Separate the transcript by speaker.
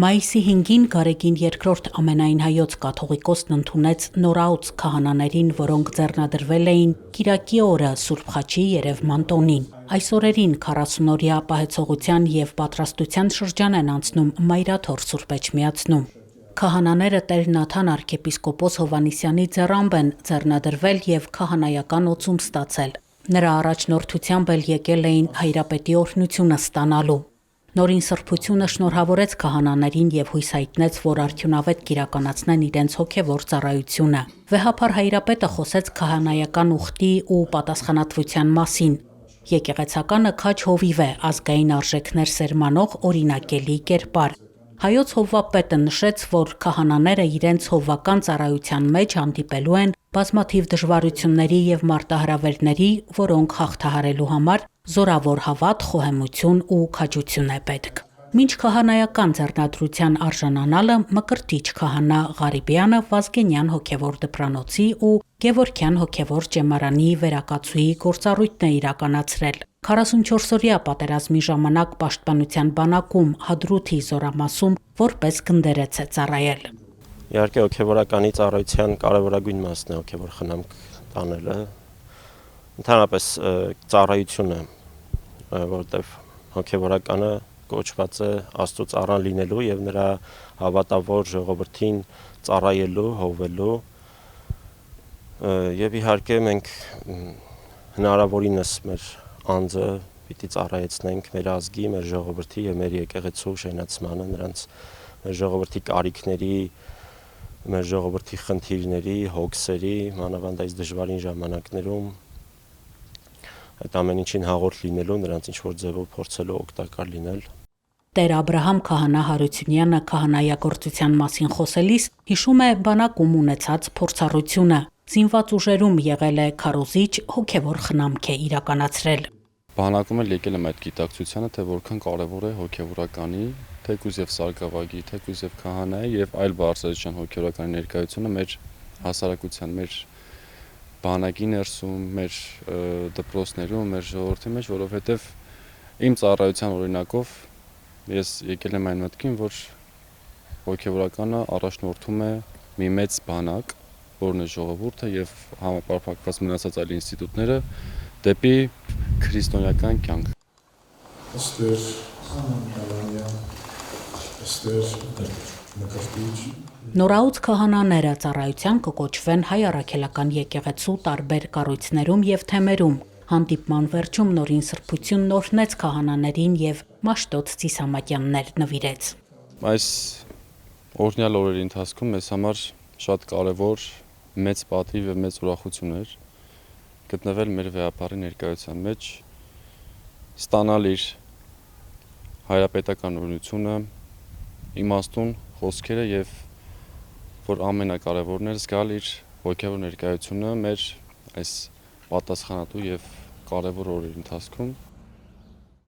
Speaker 1: Մայիսի 5-ին Գարեգին II ամենայն հայոց կաթողիկոսն ընդունեց նորաուց քահանաներին, որոնք ձեռնադրվել էին Կիրակի օրը Սուրբ Խաչի երևման տոնին։ Այս օրերին 40-օրյա պահեցողության և պատրաստության շրջան են անցնում Մայրաթոր Սուրբ Էջմիածնում։ Քահանաները Տեր Նաթան arczepiskopos Հովհաննիսյանի ձեռամբ են ձեռնադրվել և քահանայական օծում ստացել։ Նրա առաջնորդությամբ էլ եկել էին հայրապետի օրհնությունը ստանալու։ Նորին սրբությունը շնորհավորեց քահանաներին և հույս հայտնեց, որ արդյունավետ կիրականացնեն իրենց հոգևոր ծառայությունը։ Վեհափար հայրապետը խոսեց քահանայական ուխտի ու պատասխանատվության մասին։ Եկեղեցականը քաջ հովիվ է, ազգային արժեքներ սերմանող օրինակելի կերպար։ Հայոց հովվապետը նշեց, որ քահանաները իրենց հովվական ծառայության մեջ հանդիպելու են բազմաթիվ դժվարությունների և մարտահրավերների, որոնք հաղթահարելու համար զորավոր հավատ, խոհեմություն ու քաջություն է պետք։ Մինչ քահանայական ձեռնադրության արժանանալը Մկրտիչ քահանա Ղարիբյանը Վազգենյան հոգևոր դպրանոցի ու Գևորգյան հոգևոր ճեմարանի վերակացուի գործառույթն է իրականացրել։ 44-օրյա պատերազմի ժամանակ պաշտպանության բանակում Հադրութի զորամասում որպես գնդերեց է ծառայել։
Speaker 2: Իհարկե հոգևորականի ծառայության կարևորագույն մասն է հոգևոր խնամք տանելը, ընդհանրապես ծառայությունը, որտեղ հոգևորականը կոչված է Աստծո ծառան լինելու եւ նրա հավատավոր ժողովրդին ծառայելու, հովվելու եւ իհարկե մենք հնարավորինս մեր անձը պիտի ծառայեցնենք մեր ազգի, մեր ժողովրդի եւ մեր եկեղեցու շենացմանը, նրանց մեր ժողովրդի կարիքների, մեր ժողովրդի խնդիրների, հոգսերի, մանավանդ այս դժվարին ժամանակներում այդ ամեն ինչին հաղորդ լինելու, նրանց ինչ-որ ձևով փորձելու օգտակար լինել։
Speaker 1: Տեր Աբրահամ քահանա Հարությունյանը քահանայագործության մասին խոսելիս հիշում է բանակում ունեցած փորձառությունը։ Զինված ուժերում եղել է քարոզիչ, հոգևոր խնամք է իրականացրել։
Speaker 3: Բանակում էլ եկել եմ այդ գիտակցությանը, թե որքան կարևոր է հոգևորականի, թեկուզ եւ սարկավագի, թեկուզ եւ քահանայի եւ այլ բարձրաճան հոգևորականի ներկայությունը մեր հասարակության, մեր բանակի ներսում, մեր դպրոցներում, մեր ժողովրդի մեջ, որովհետեւ իմ ծառայության օրինակով ես եկել եմ այն մտքին, որ հոգևորականը առաջնորդում է մի մեծ բանակ, որն է ժողովուրդը եւ համապարփակված մնացած այլ ինստիտուտները դեպի քրիստոնեական կյանք։
Speaker 1: Նորաուց քահանաները ծառայության կկոչվեն Հայ առաքելական եկեղեցու տարբեր կառույցներում եւ թեմերում։ Հանդիպման վերջում Նորին սրբությունն օրհնեց քահանաներին եւ Մաշտոց Ծիսամատյաններ նվիրեց։
Speaker 3: Այս օրհնյալ օրերի ընթացքում մեզ համար շատ կարևոր, մեծ պատիվ եւ մեծ ուրախություն էր գտնվել մեր վեհապարի ներկայության մեջ, ստանալ իր հայրապետական օրհնությունը, իմաստուն խոսքերը եւ որ ամենակարևորն էր զգալ իր հոգևոր ներկայությունը մեր այս պատասխանատու եւ կարևոր օրերի ընթացքում։